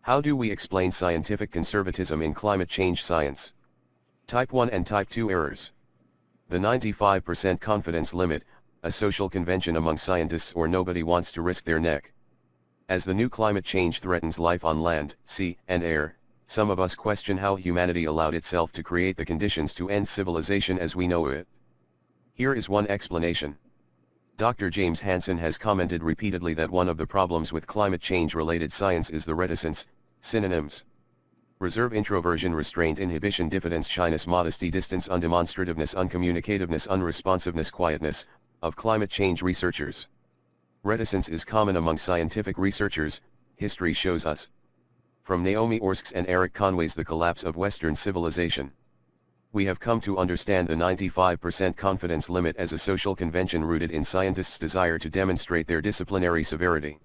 How do we explain scientific conservatism in climate change science? Type 1 and Type 2 errors. The 95% confidence limit, a social convention among scientists, or nobody wants to risk their neck. As the new climate change threatens life on land, sea, and air, some of us question how humanity allowed itself to create the conditions to end civilization as we know it. Here is one explanation. Dr. James Hansen has commented repeatedly that one of the problems with climate change-related science is the reticence, synonyms: reserve, introversion, restraint, inhibition, diffidence, shyness, modesty, distance, undemonstrativeness, uncommunicativeness, unresponsiveness, quietness, of climate change researchers. Reticence is common among scientific researchers, history shows us. From Naomi Orsk's and Eric Conway's The Collapse of Western Civilization. We have come to understand the 95% confidence limit as a social convention rooted in scientists' desire to demonstrate their disciplinary severity.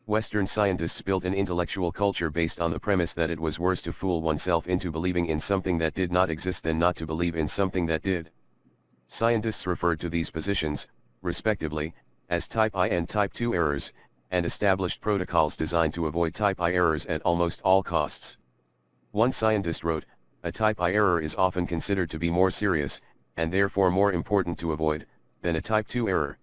Western scientists built an intellectual culture based on the premise that it was worse to fool oneself into believing in something that did not exist than not to believe in something that did. Scientists referred to these positions, respectively, as Type I and Type 2 errors, and established protocols designed to avoid Type I errors at almost all costs. One scientist wrote, "A Type I error is often considered to be more serious, and therefore more important to avoid, than a Type 2 error."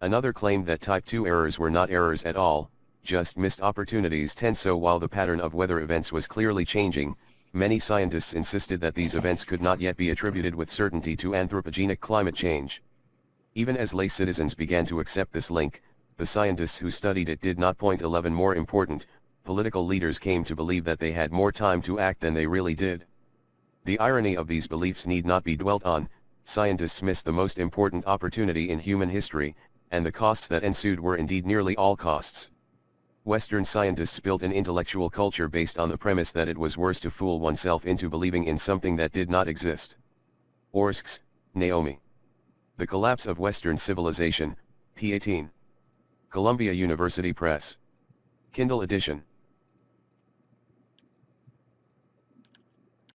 Another claimed that Type 2 errors were not errors at all, just missed opportunities. So while the pattern of weather events was clearly changing, many scientists insisted that these events could not yet be attributed with certainty to anthropogenic climate change. Even as lay citizens began to accept this link, the scientists who studied it did not. 11 More important, political leaders came to believe that they had more time to act than they really did. The irony of these beliefs need not be dwelt on. Scientists missed the most important opportunity in human history, and the costs that ensued were indeed nearly all costs. Western scientists built an intellectual culture based on the premise that it was worse to fool oneself into believing in something that did not exist. Orsk's, Naomi. The Collapse of Western Civilization, p. 18. Columbia University Press. Kindle edition.